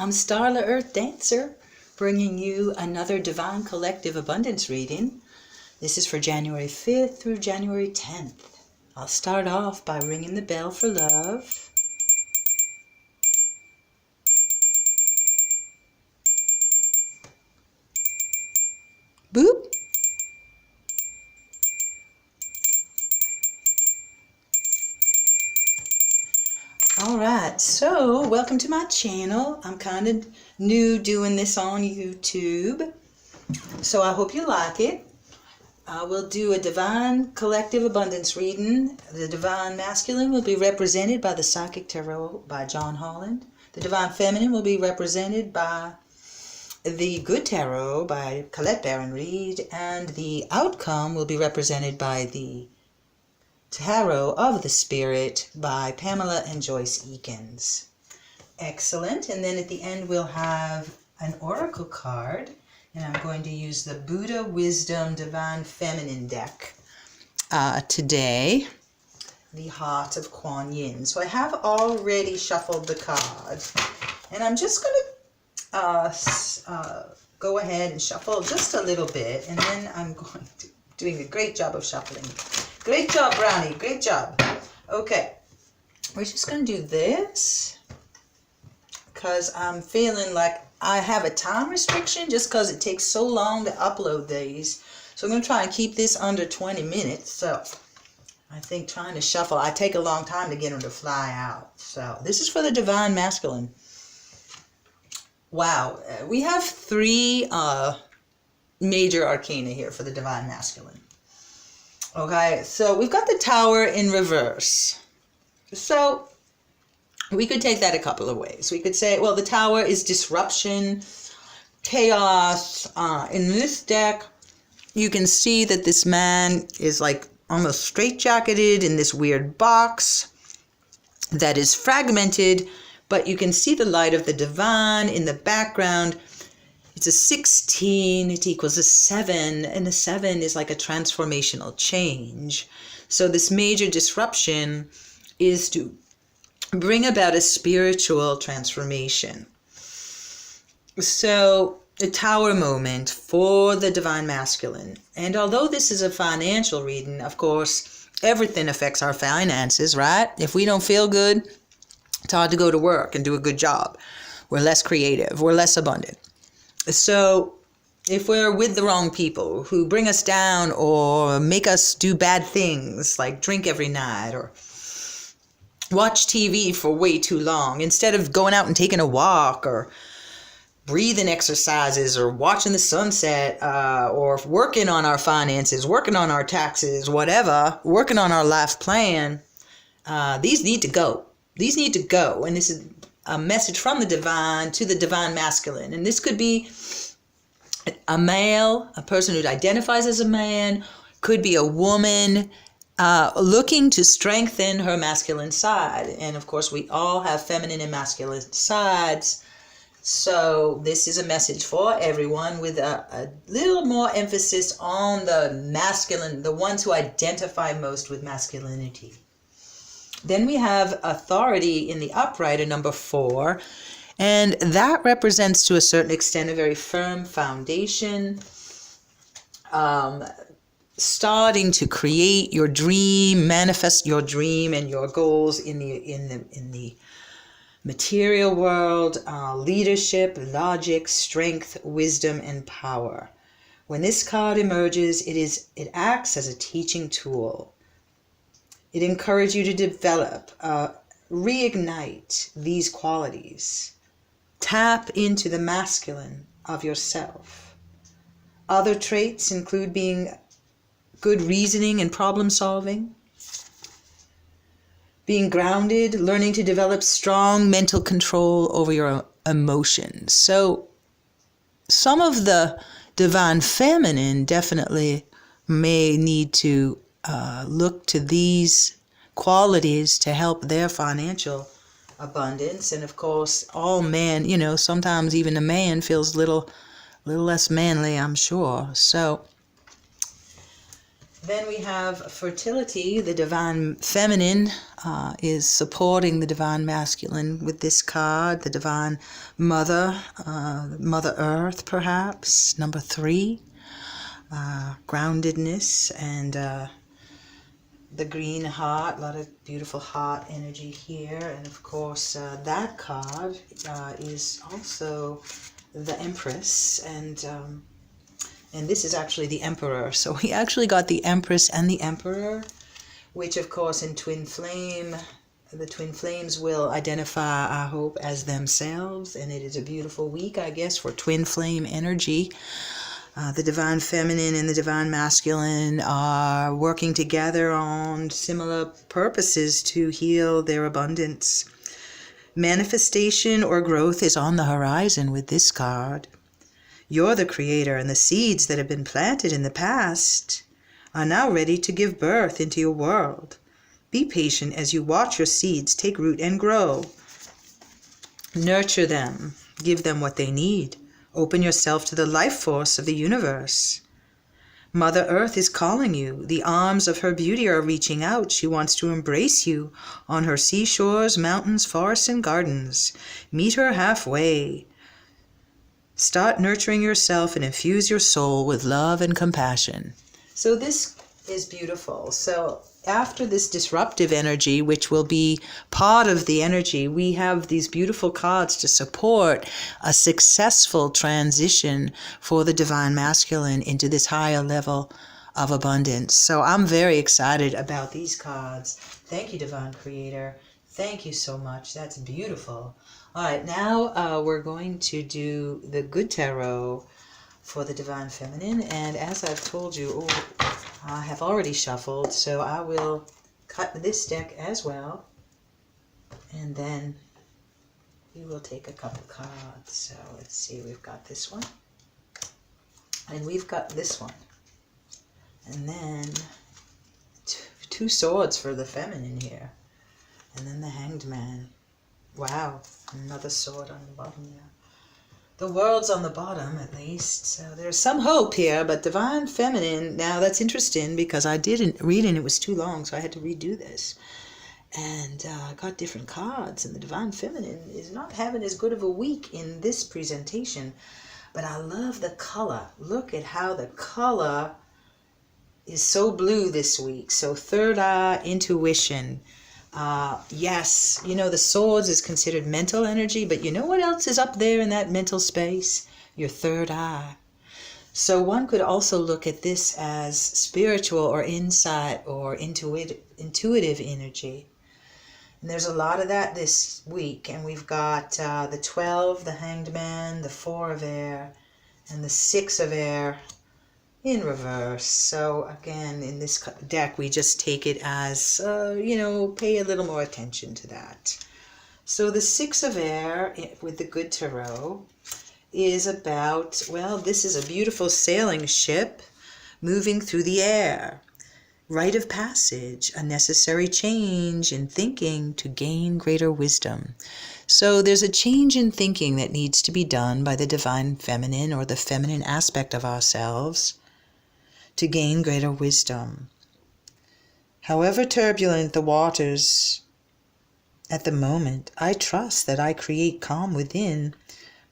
I'm Starla Earth Dancer, bringing you another Divine Collective Abundance reading. This is for January 5th through January 10th. I'll start off by ringing the bell for love. Boop. Alright, so welcome to my channel. I'm kind of new doing this on YouTube, so I hope you like it. I will do a Divine Collective Abundance reading. The Divine Masculine will be represented by the Psychic Tarot by John Holland. The Divine Feminine will be represented by the Good Tarot by Colette Baron Reid. And the Outcome will be represented by the Tarot of the Spirit by Pamela and Joyce Eakins. Excellent. And then at the end we'll have an oracle card. And I'm going to use the Buddha Wisdom Divine Feminine deck today. The Heart of Kuan Yin. So I have already shuffled the cards. And I'm just going to go ahead and shuffle just a little bit. And then I'm going to doing a great job of shuffling. Great job, Brownie. Great job. Okay. We're just going to do this because I'm feeling like I have a time restriction just because it takes so long to upload these. So I'm going to try and keep this under 20 minutes. So I think trying to shuffle, I take a long time to get them to fly out. So this is for the Divine Masculine. Wow. We have three major arcana here for the Divine Masculine. Okay, so we've got the Tower in reverse. So we could take that a couple of ways. We could say, well, the Tower is disruption, chaos. In this deck, you can see that this man is like almost straitjacketed in this weird box that is fragmented, but you can see the light of the divine in the background. It's a 16, it equals a 7, and a 7 is like a transformational change. So this major disruption is to bring about a spiritual transformation. So the Tower moment for the Divine Masculine. And although this is a financial reading, of course, everything affects our finances, right? If we don't feel good, it's hard to go to work and do a good job. We're less creative, we're less abundant. So if we're with the wrong people who bring us down or make us do bad things like drink every night or watch TV for way too long instead of going out and taking a walk or breathing exercises or watching the sunset or working on our finances, working on our taxes, whatever, working on our life plan, these need to go. These need to go. And this is a message from the divine to the Divine Masculine. And this could be a male, a person who identifies as a man, could be a woman looking to strengthen her masculine side. And of course, we all have feminine and masculine sides. So this is a message for everyone with a little more emphasis on the masculine, the ones who identify most with masculinity. Then we have authority in the upright, number 4, and that represents to a certain extent a very firm foundation, starting to create your dream, manifest your dream and your goals in the material world, leadership, logic, strength, wisdom, and power. When this card emerges, it acts as a teaching tool. It encourages you to develop, reignite these qualities. Tap into the masculine of yourself. Other traits include being good reasoning and problem solving, being grounded, learning to develop strong mental control over your emotions. So some of the Divine Feminine definitely may need to look to these qualities to help their financial abundance. And of course, all men, sometimes even a man feels a little less manly, I'm sure. So Then we have fertility. The divine feminine is supporting the divine masculine with this card. The divine mother, Mother Earth perhaps. Number 3, groundedness and the green heart. A lot of beautiful heart energy here. And of course that card is also the Empress, and this is actually the Emperor. So we actually got the Empress and the Emperor, which of course in Twin Flame, the Twin Flames will identify, I hope, as themselves. And it is a beautiful week, I guess, for Twin Flame energy. The Divine Feminine and the Divine Masculine are working together on similar purposes to heal their abundance. Manifestation or growth is on the horizon with this card. You're the creator, and the seeds that have been planted in the past are now ready to give birth into your world. Be patient as you watch your seeds take root and grow. Nurture them. Give them what they need. Open yourself to the life force of the universe. Mother Earth is calling you. The arms of her beauty are reaching out. She wants to embrace you on her seashores, mountains, forests, and gardens. Meet her halfway. Start nurturing yourself and infuse your soul with love and compassion. So this is beautiful. So after this disruptive energy, which will be part of the energy, we have these beautiful cards to support a successful transition for the Divine Masculine into this higher level of abundance. So I'm very excited about these cards. Thank you, Divine Creator. Thank you so much. That's beautiful. All right, now we're going to do the Good Tarot for the Divine Feminine. And as I've told you, I have already shuffled, so I will cut this deck as well. And then we will take a couple cards. So let's see, we've got this one. And we've got this one. And then 2 swords for the feminine here. And then the Hanged Man. Wow, another sword on the bottom there. The World's on the bottom, at least. So there's some hope here, but Divine Feminine, now that's interesting because I didn't read and it was too long, so I had to redo this. And I got different cards, and the Divine Feminine is not having as good of a week in this presentation. But I love the color. Look at how the color is so blue this week. So third eye, intuition. Yes, you know, the swords is considered mental energy, but you know what else is up there in that mental space? Your third eye. So one could also look at this as spiritual or insight or intuitive energy. And there's a lot of that this week. And we've got the 12, the Hanged Man, the 4 of air, and the 6 of air in reverse. So again, in this deck, we just take it as, pay a little more attention to that. So the 6 of air with the Good Tarot is about, well, this is a beautiful sailing ship moving through the air. Rite of passage, a necessary change in thinking to gain greater wisdom. So there's a change in thinking that needs to be done by the Divine Feminine or the feminine aspect of ourselves to gain greater wisdom. However turbulent the waters at the moment, I trust that I create calm within.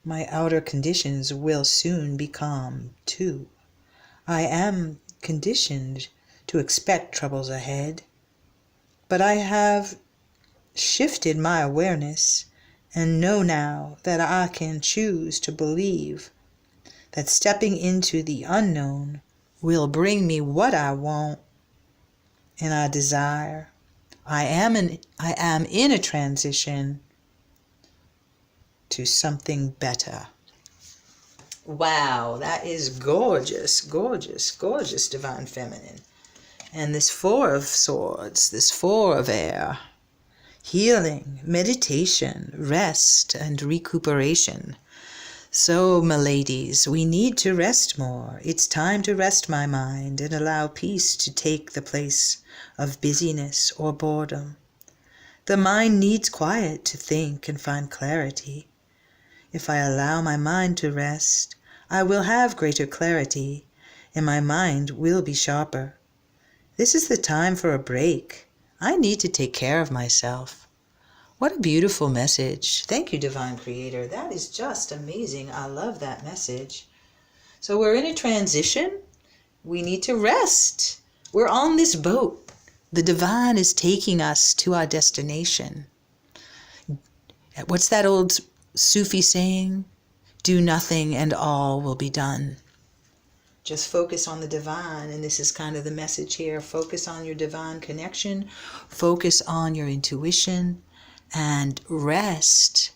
My outer conditions will soon be calm too. I am conditioned to expect troubles ahead, but I have shifted my awareness and know now that I can choose to believe that stepping into the unknown will bring me what I want and I desire. I am in a transition to something better. Wow, that is gorgeous, gorgeous, gorgeous, Divine Feminine. And this 4 of swords, this 4 of air, healing, meditation, rest, and recuperation. So, my ladies, we need to rest more. It's time to rest my mind and allow peace to take the place of busyness or boredom. The mind needs quiet to think and find clarity. If I allow my mind to rest, I will have greater clarity, and my mind will be sharper. This is the time for a break. I need to take care of myself. What a beautiful message. Thank you, Divine Creator. That is just amazing. I love that message. So we're in a transition. We need to rest. We're on this boat. The divine is taking us to our destination. What's that old Sufi saying? Do nothing and all will be done. Just focus on the divine, and this is kind of the message here. Focus on your divine connection. Focus on your intuition, and rest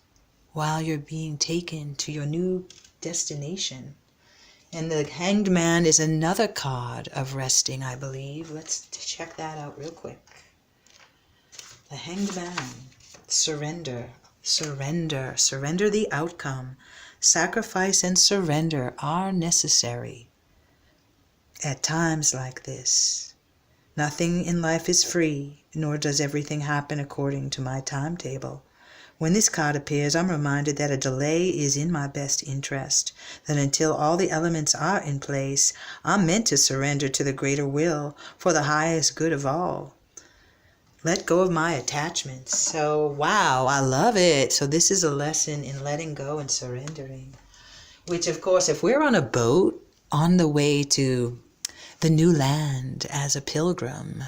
while you're being taken to your new destination. And the Hanged Man is another card of resting, I believe. Let's check that out real quick. The Hanged Man. Surrender. Surrender. Surrender the outcome. Sacrifice and surrender are necessary at times like this. Nothing in life is free, nor does everything happen according to my timetable. When this card appears, I'm reminded that a delay is in my best interest, that until all the elements are in place, I'm meant to surrender to the greater will for the highest good of all. Let go of my attachments. So, wow, I love it. So this is a lesson in letting go and surrendering, which, of course, if we're on a boat on the way to the new land as a pilgrim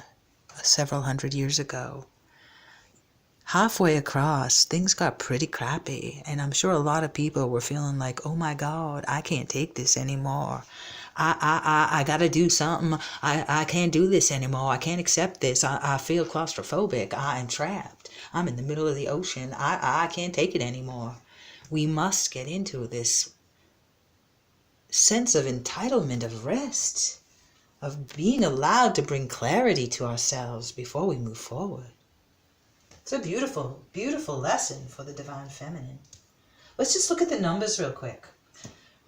several hundred years ago, halfway across, things got pretty crappy. And I'm sure a lot of people were feeling like, oh my God, I can't take this anymore. I got to do something. I can't do this anymore. I can't accept this. I feel claustrophobic. I am trapped. I'm in the middle of the ocean. I can't take it anymore. We must get into this sense of entitlement, of rest, of being allowed to bring clarity to ourselves before we move forward. It's a beautiful, beautiful lesson for the Divine Feminine. Let's just look at the numbers real quick.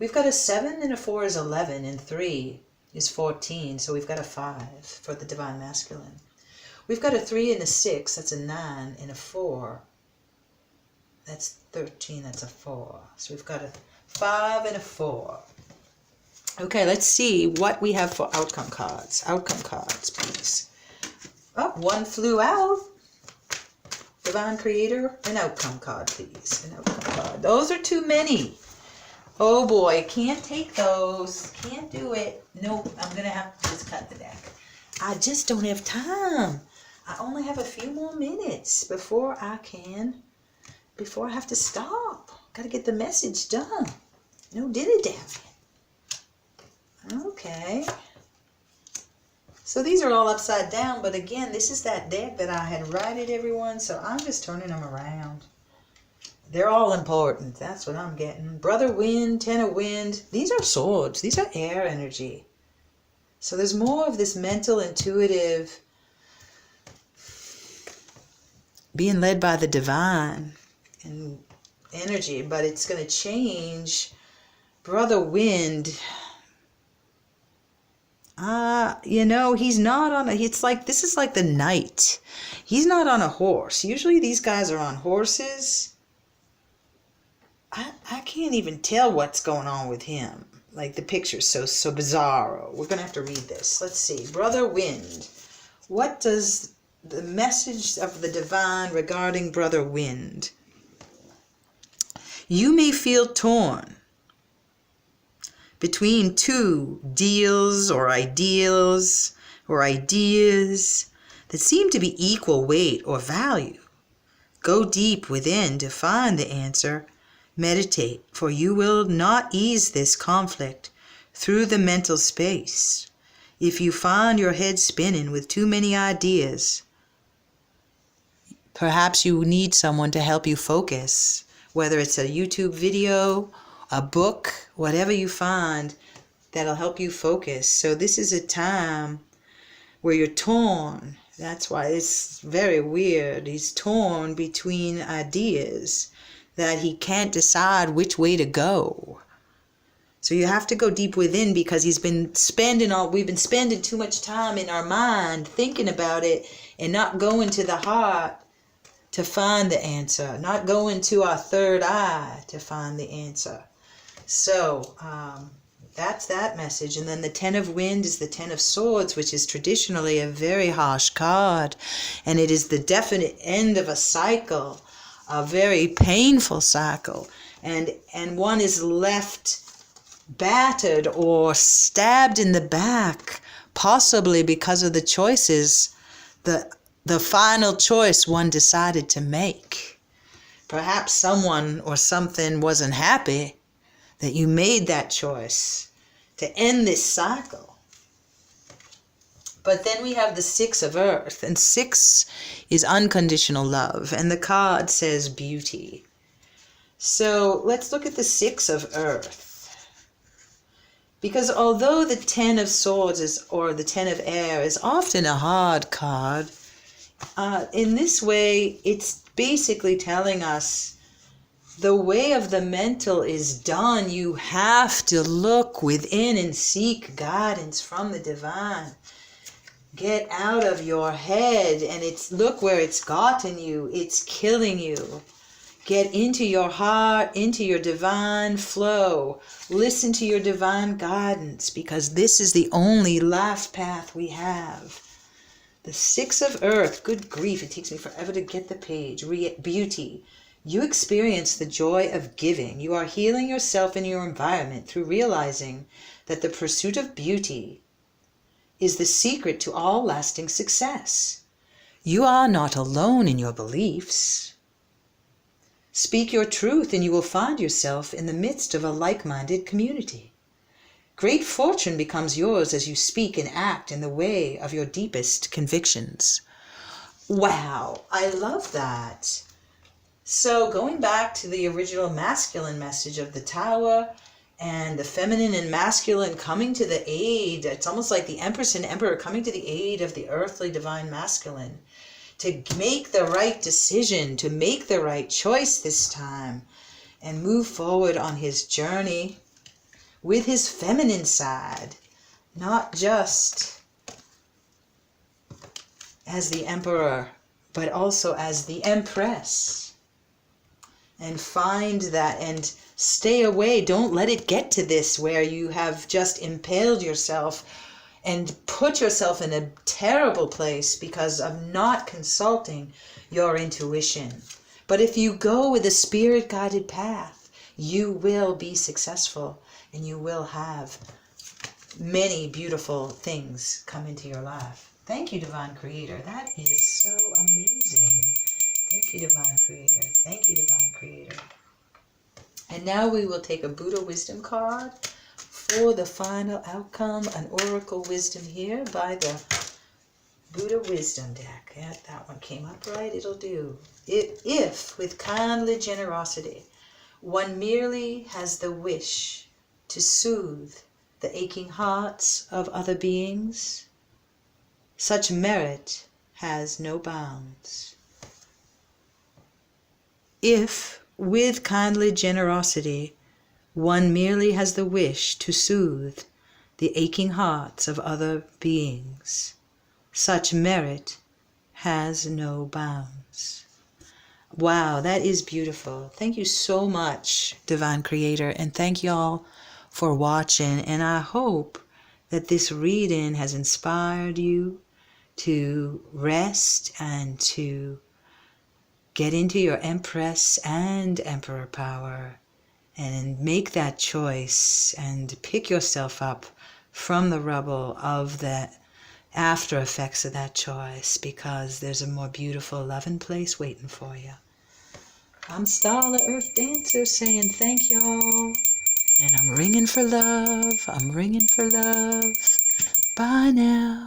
We've got a 7 and a 4 is 11 and 3 is 14. So we've got a 5 for the Divine Masculine. We've got a 3 and a 6. That's a 9 and a 4. That's 13. That's a 4. So we've got a 5 and a 4. Okay, let's see what we have for outcome cards. Outcome cards, please. Oh, one flew out. Divine Creator, an outcome card, please. An outcome card. Those are too many. Oh boy, can't take those. Can't do it. Nope, I'm going to have to just cut the deck. I just don't have time. I only have a few more minutes before I have to stop. Got to get the message done. No dilly-dally. Okay. So these are all upside down, but again, this is that deck that I had righted, everyone, so I'm just turning them around. They're all important. That's what I'm getting. Brother Wind, Ten of Wind. These are swords. These are air energy. So there's more of this mental, intuitive, being led by the divine and energy, but it's going to change. Brother Wind, he's not on it's like, this is like the knight. He's not on a horse. Usually these guys are on horses. I can't even tell what's going on with him. Like, the picture's so bizarre. We're going to have to read this. Let's see. Brother Wind. What does the message of the divine regarding Brother Wind? You may feel torn between two deals or ideals or ideas that seem to be equal weight or value. Go deep within to find the answer. Meditate, for you will not ease this conflict through the mental space. If you find your head spinning with too many ideas, perhaps you need someone to help you focus, whether it's a YouTube video, a book, whatever you find that'll help you focus. So this is a time where you're torn. That's why it's very weird. He's torn between ideas that he can't decide which way to go. So you have to go deep within, because we've been spending too much time in our mind thinking about it and not going to the heart to find the answer, not going to our third eye to find the answer. So That's that message. And then the Ten of Wind is the Ten of Swords, which is traditionally a very harsh card. And it is the definite end of a cycle, a very painful cycle. And one is left battered or stabbed in the back, possibly because of the choices, the final choice one decided to make. Perhaps someone or something wasn't happy that you made that choice to end this cycle. But then we have the Six of Earth, and 6 is unconditional love, and the card says beauty. So let's look at the Six of Earth. Because although the Ten of Swords or the Ten of Air is often a hard card, in this way it's basically telling us the way of the mental is done. You have to look within and seek guidance from the divine. Get out of your head and look where it's gotten you. It's killing you. Get into your heart, into your divine flow. Listen to your divine guidance, because this is the only life path we have. The Six of Earth, good grief, it takes me forever to get the page. Beauty. You experience the joy of giving. You are healing yourself and your environment through realizing that the pursuit of beauty is the secret to all lasting success. You are not alone in your beliefs. Speak your truth and you will find yourself in the midst of a like-minded community. Great fortune becomes yours as you speak and act in the way of your deepest convictions. Wow, I love that. So going back to the original masculine message of the Tower and the feminine and masculine coming to the aid, it's almost like the Empress and Emperor coming to the aid of the earthly divine masculine to make the right decision, to make the right choice this time and move forward on his journey with his feminine side, not just as the Emperor, but also as the Empress. And find that and stay away. Don't let it get to this where you have just impaled yourself and put yourself in a terrible place because of not consulting your intuition. But if you go with a spirit-guided path, you will be successful and you will have many beautiful things come into your life. Thank you, Divine Creator. That is so amazing. Thank you, Divine Creator. Thank you, Divine Creator. And now we will take a Buddha Wisdom card for the final outcome, an Oracle Wisdom here by the Buddha Wisdom deck. Yeah, that one came up right, it'll do. If, with kindly generosity, one merely has the wish to soothe the aching hearts of other beings, such merit has no bounds. If, with kindly generosity, one merely has the wish to soothe the aching hearts of other beings, such merit has no bounds. Wow, that is beautiful. Thank you so much, Divine Creator, and thank you all for watching. And I hope that this reading has inspired you to rest and to get into your Empress and Emperor power and make that choice and pick yourself up from the rubble of the after effects of that choice, because there's a more beautiful, loving place waiting for you. I'm Starla Earth Dancer saying thank y'all. And I'm ringing for love. I'm ringing for love. Bye now.